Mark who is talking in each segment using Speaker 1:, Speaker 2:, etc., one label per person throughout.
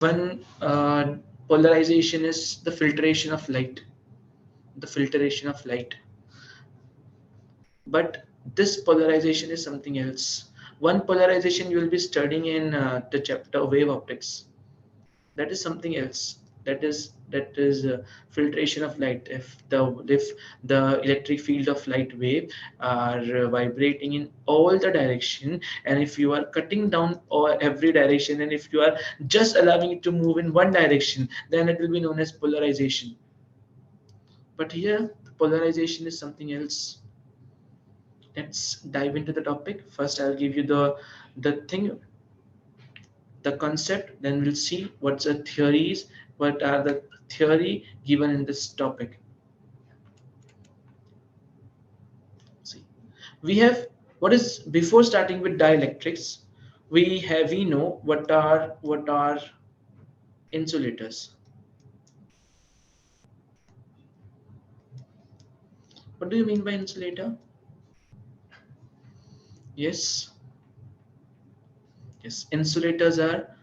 Speaker 1: One polarization is the filtration of light. The filtration of light. But this polarization is something else. One polarization you will be studying in the chapter wave optics. That is something else. That is filtration of light. If the electric field of light wave are vibrating in all the direction, and if you are cutting down or every direction, and if you are just allowing it to move in one direction, then it will be known as polarization. But here, polarization is something else. Let's dive into the topic. First, I'll give you the thing, the concept, then we'll see what's the theories, what are the theory given in this topic. See, we have what is before starting with dielectrics, we know what are insulators. What do you mean by insulator? Yes, yes, insulators are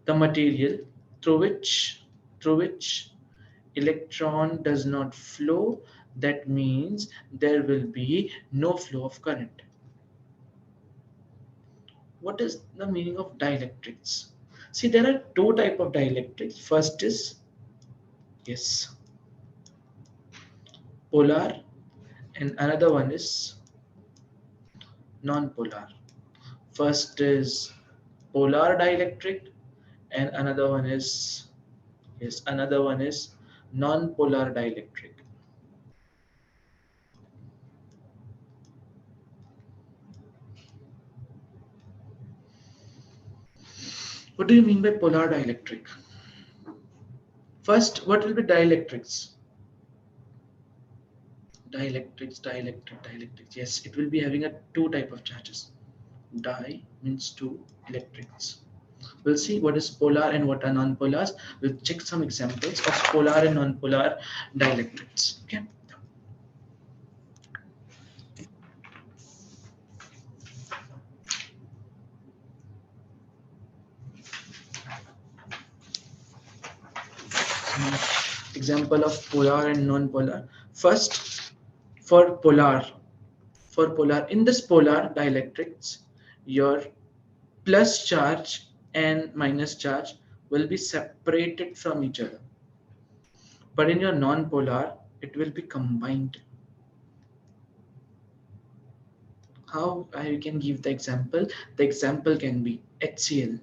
Speaker 1: the material through which through which electron does not flow. That means there will be no flow of current. What is the meaning of dielectrics? See, there are two type of dielectrics. First is, yes, polar, and another one is non-polar. First is polar dielectric, and another one is non-polar dielectric. What do you mean by polar dielectric? First, what will be dielectrics? Dielectrics. Yes, it will be having a two type of charges. Di means two, electrics. We'll see what is polar and what are non-polars. We'll check some examples of polar and non-polar dielectrics. Okay. Example of polar and non-polar. First, for polar, in this polar dielectrics, your plus charge and minus charge will be separated from each other. But in your non-polar, it will be combined. How I can give the example? The example can be HCl.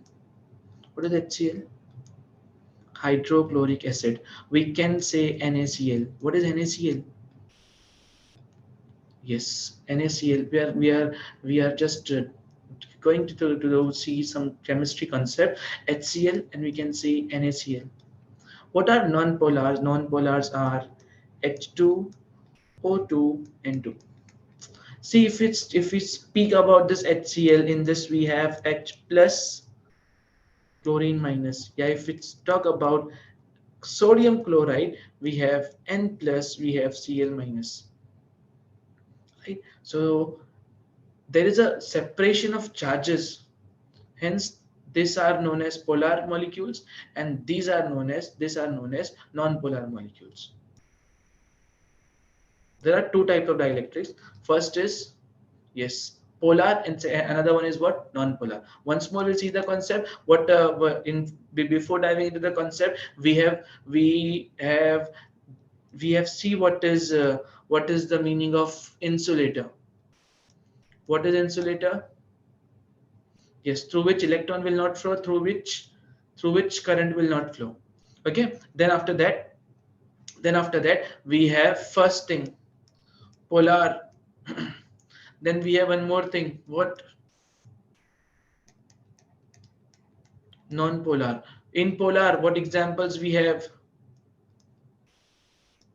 Speaker 1: What is HCl? Hydrochloric acid. We can say NaCl. What is NaCl? Yes, NaCl. We are just going to see some chemistry concept. HCl, and we can say NaCl. What are non-polars? Non-polars are H2O2 N2. See, if we speak about this HCl, in this we have H plus, chlorine minus. Yeah, if it's talk about sodium chloride, we have N plus, we have Cl minus. Right? So there is a separation of charges. Hence, these are known as polar molecules, and these are known as non-polar molecules. There are two types of dielectrics. First is, yes, polar, and another one is what? Non-polar. Once more, we'll see the concept. Before diving into the concept, we have see what is the meaning of insulator. What is insulator? Yes, through which electron will not flow, through which current will not flow. Okay. Then after that, we have first thing, polar. Then we have one more thing. What? Non-polar. In polar, what examples we have?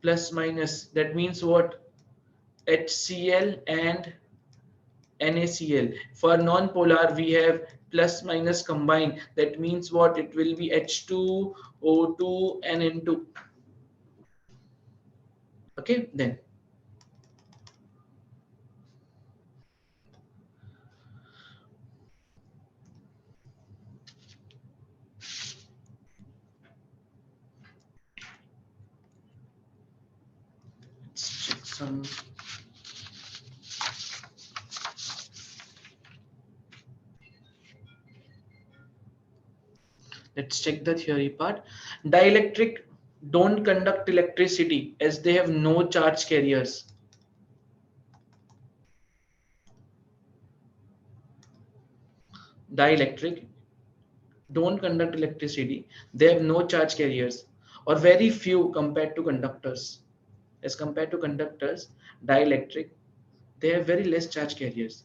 Speaker 1: Plus minus. That means what? HCl and NaCl. For non-polar, we have plus minus combined. That means what? It will be H2O2 and N2. Okay, then. some let's check the theory part. Dielectric don't conduct electricity as they have no charge carriers. Dielectric don't conduct electricity. They have no charge carriers or very few compared to conductors. As compared to conductors, dielectric, they have very less charge carriers.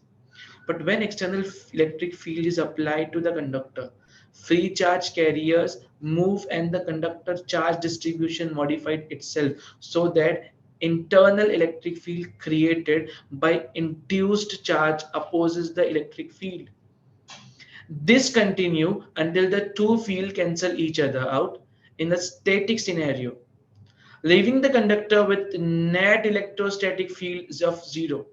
Speaker 1: But when external electric field is applied to the conductor, free charge carriers move and the conductor charge distribution modified itself so that internal electric field created by induced charge opposes the electric field. This continue until the two field cancel each other out in a static scenario, leaving the conductor with net electrostatic fields of zero.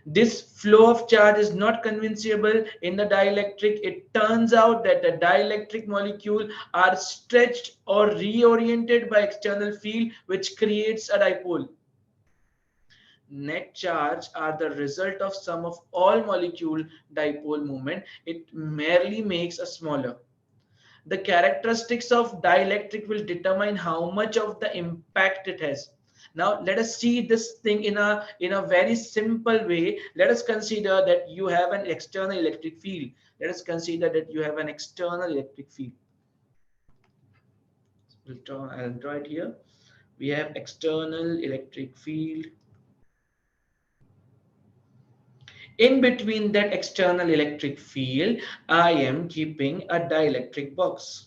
Speaker 1: This flow of charge is not conceivable in the dielectric. It turns out that the dielectric molecules are stretched or reoriented by external field, which creates a dipole. Net charge are the result of sum of all molecule dipole moment. It merely makes a smaller. The characteristics of dielectric will determine how much of the impact it has. Now let us see this thing in a very simple way. Let us consider that you have an external electric field. Let us consider that you have an external electric field. I'll draw it here. We have external electric field. In between that external electric field, I am keeping a dielectric box.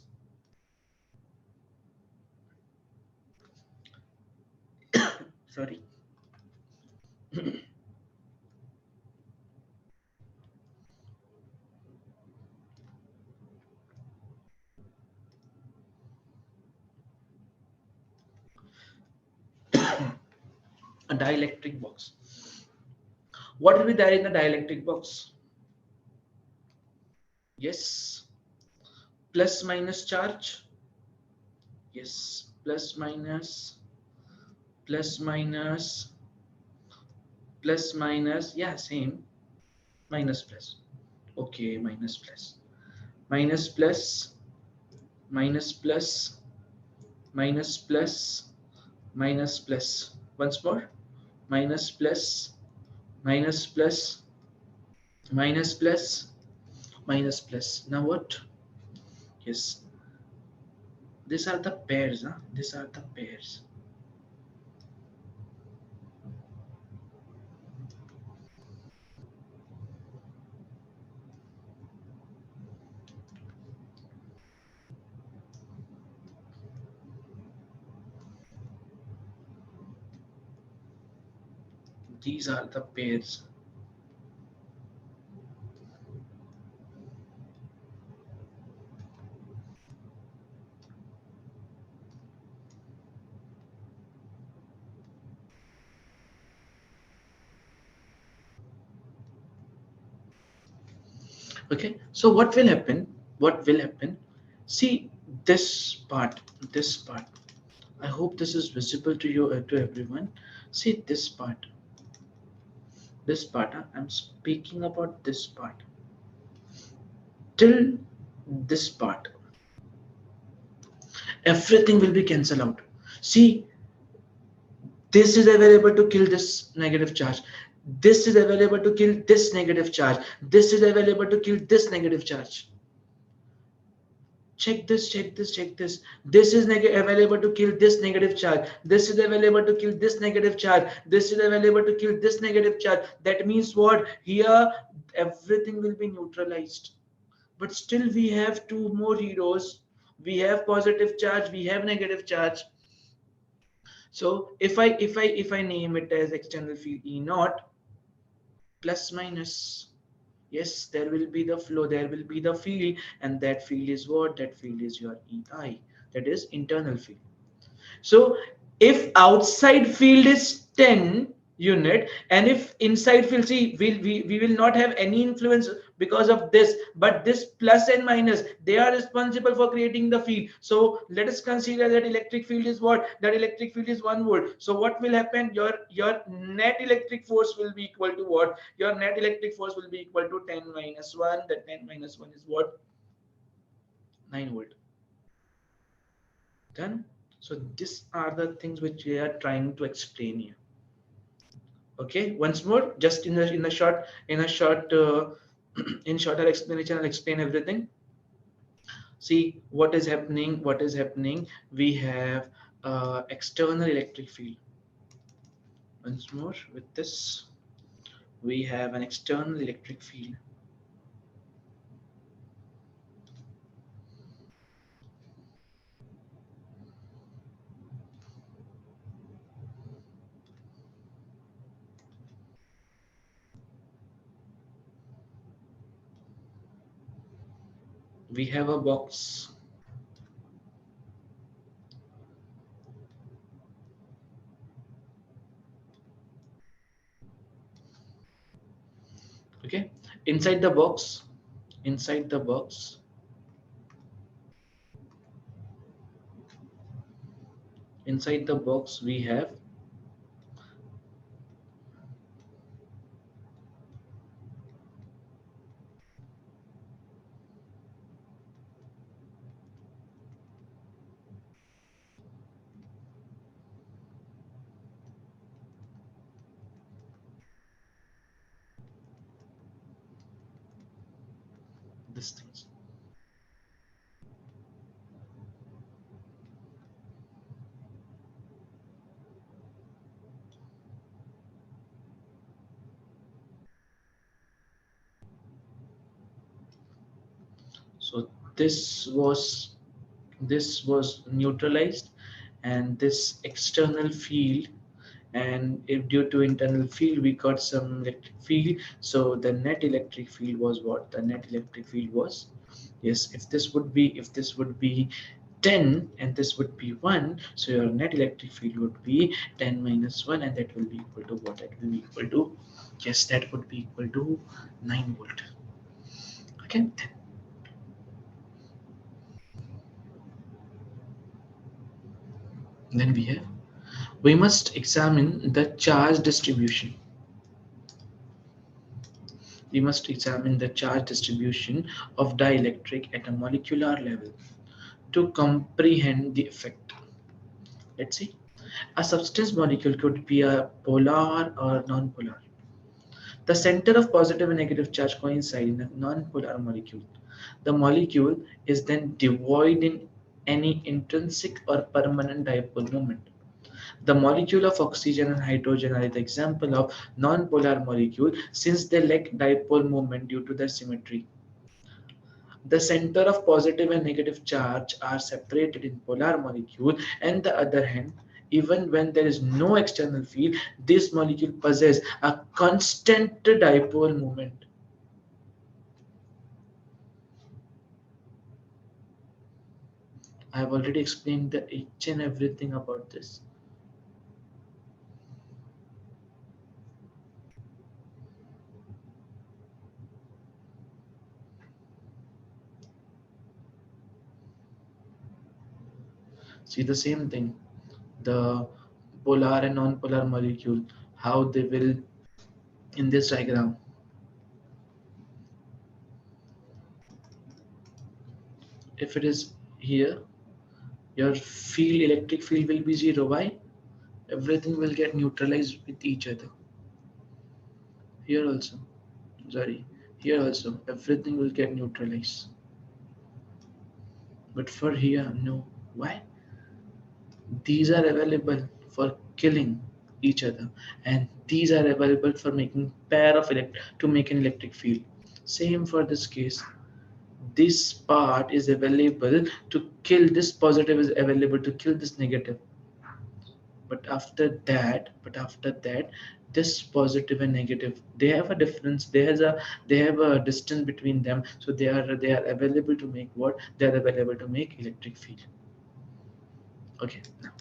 Speaker 1: Sorry. A dielectric box. What will be there in the dielectric box? Yes, plus minus charge. Yes, plus minus, plus minus, plus minus. Yeah, same. Minus plus. Okay, minus plus. Minus plus, minus plus, minus plus, minus plus. Once more. Minus plus, minus plus, minus plus, minus plus. Now what? Yes, these are the pairs. Huh? These are the pairs. These are the pairs. Okay, so what will happen? What will happen? See this part, this part. I hope this is visible to you, to everyone. See this part. This part. I'm speaking about this part. Till this part, everything will be cancelled out. See, this is available to kill this negative charge. This is available to kill this negative charge. This is available to kill this negative charge. Check this, check this, check this. This is available to kill this negative charge. This is available to kill this negative charge. This is available to kill this negative charge. That means what? Here, everything will be neutralized. But still we have two more heroes. We have positive charge, we have negative charge. So if I name it as external field E naught plus minus, yes, there will be the flow, there will be the field, and that field is what? That field is your EI, that is internal field. So if outside field is 10, unit. And if inside field, see, we will not have any influence because of this, but this plus and minus, they are responsible for creating the field. So let us consider that electric field is what? That electric field is 1 volt. So what will happen? Your net electric force will be equal to what? Your net electric force will be equal to 10 minus 1. That 10 minus 1 is what? 9 volt. Done. So these are the things which we are trying to explain here. Okay, once more, just in a short in shorter explanation, I'll explain everything. See what is happening. What is happening? We have external electric field. Once more, with this, we have an external electric field. We have a box. Okay, inside the box, inside the box, inside the box, we have these things. So this was neutralized, and this external field, and if due to internal field we got some electric field. So the net electric field was what? The net electric field was, yes, if this would be 10 and this would be 1, so your net electric field would be 10 minus 1, and that will be equal to what? That will be equal to, yes, that would be equal to 9 volt. Okay, then we must examine the charge distribution. We must examine the charge distribution of dielectric at a molecular level to comprehend the effect. Let's see. A substance molecule could be a polar or non-polar. The center of positive and negative charge coincide in a non-polar molecule. The molecule is then devoid in any intrinsic or permanent dipole moment. The molecule of oxygen and hydrogen are the example of non-polar molecule since they lack dipole moment due to their symmetry. The center of positive and negative charge are separated in polar molecule, and the other hand, even when there is no external field, this molecule possess a constant dipole moment. I have already explained the each and everything about this. See the same thing, the polar and non-polar molecule, how they will in this diagram. If it is here, your field, electric field will be zero. Why? Everything will get neutralized with each other. Here also, sorry, here also, everything will get neutralized. But for here, no. Why? These are available for killing each other, and these are available for making pair of to make an electric field. Same for this case. This part is available to kill this positive, is available to kill this negative. But after that, this positive and negative, they have a difference. They have a distance between them, so they are available to make what? They are available to make electric field. Okay, now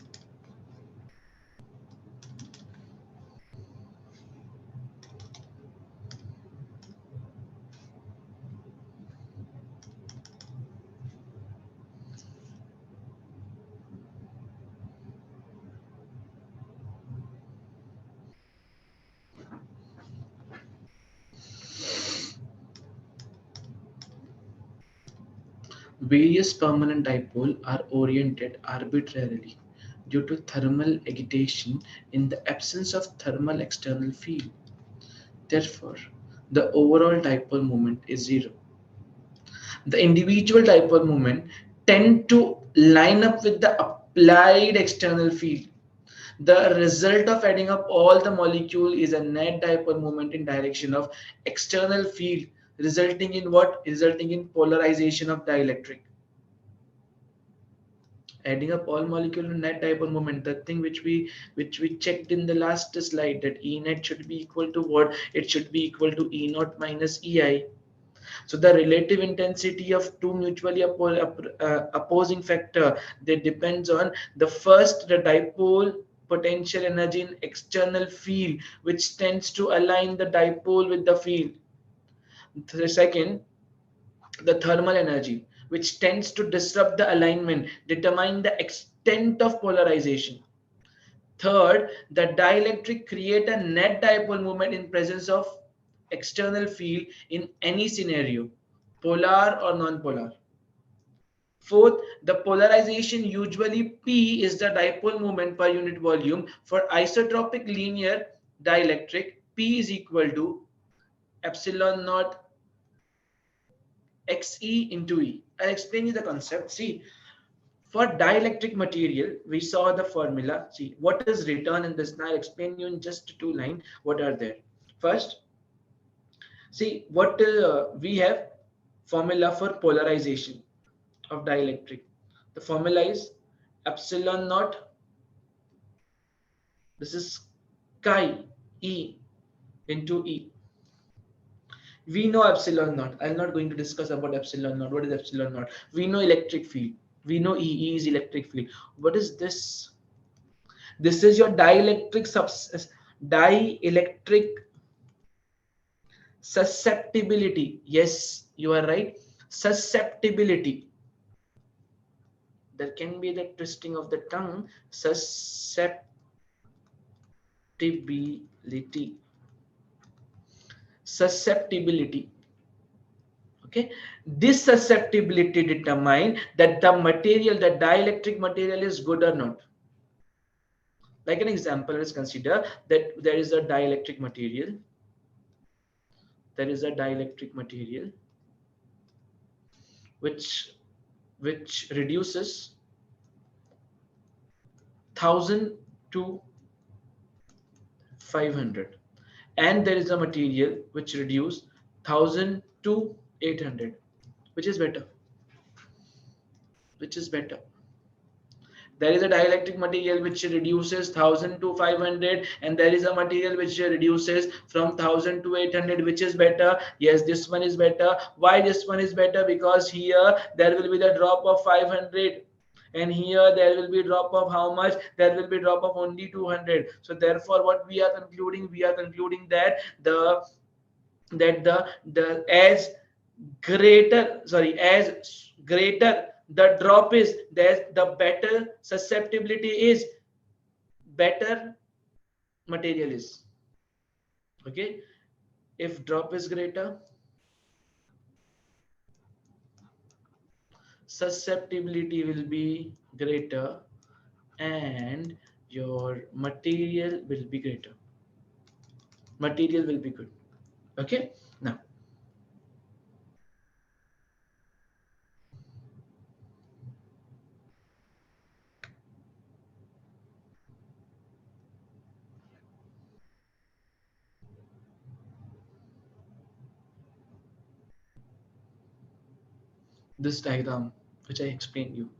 Speaker 1: Various permanent dipoles are oriented arbitrarily due to thermal agitation in the absence of thermal external field. Therefore, the overall dipole moment is zero. The individual dipole moment tend to line up with the applied external field. The result of adding up all the molecule is a net dipole moment in direction of external field, resulting in what? Resulting in polarization of dielectric. Adding up all molecule in net dipole moment, the thing which we checked in the last slide, that E net should be equal to what? It should be equal to E naught minus EI. So the relative intensity of two mutually opposing factor, that depends on the first, the dipole potential energy in external field, which tends to align the dipole with the field. The second, the thermal energy, which tends to disrupt the alignment, determine the extent of polarization. Third, the dielectric create a net dipole moment in presence of external field in any scenario, polar or non-polar. Fourth, the polarization, usually P, is the dipole moment per unit volume. For isotropic linear dielectric, P is equal to epsilon naught Xe into E. I'll explain you the concept. See, for dielectric material, we saw the formula. See, what is written in this? Now I'll explain you in just two lines what are there. First, see what we have formula for polarization of dielectric. The formula is epsilon naught. This is chi E into E. We know epsilon naught. I'm not going to discuss about epsilon naught. What is epsilon naught? We know electric field. We know E is electric field. What is this? This is your dielectric susceptibility. Yes, you are right. Susceptibility. There can be the twisting of the tongue. Susceptibility. Susceptibility. Okay, this susceptibility determine that the material, the dielectric material, is good or not. Like an example, let's consider that there is a dielectric material. There is a dielectric material which reduces 1000 to 500, and there is a material which reduce 1000 to 800. Which is better? Which is better? There is a dielectric material which reduces 1000 to 500, and there is a material which reduces from 1000 to 800. Which is better? Yes, this one is better. Why this one is better? Because here there will be the drop of 500, and here there will be drop of how much? There will be drop of only 200. So therefore what we are concluding? We are concluding that the as greater the drop is, the better susceptibility is, better material is. Okay, if drop is greater, susceptibility will be greater, and your material will be greater. Material will be good. Okay, now this diagram which I explained you,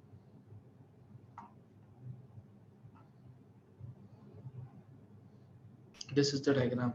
Speaker 1: this is the diagram.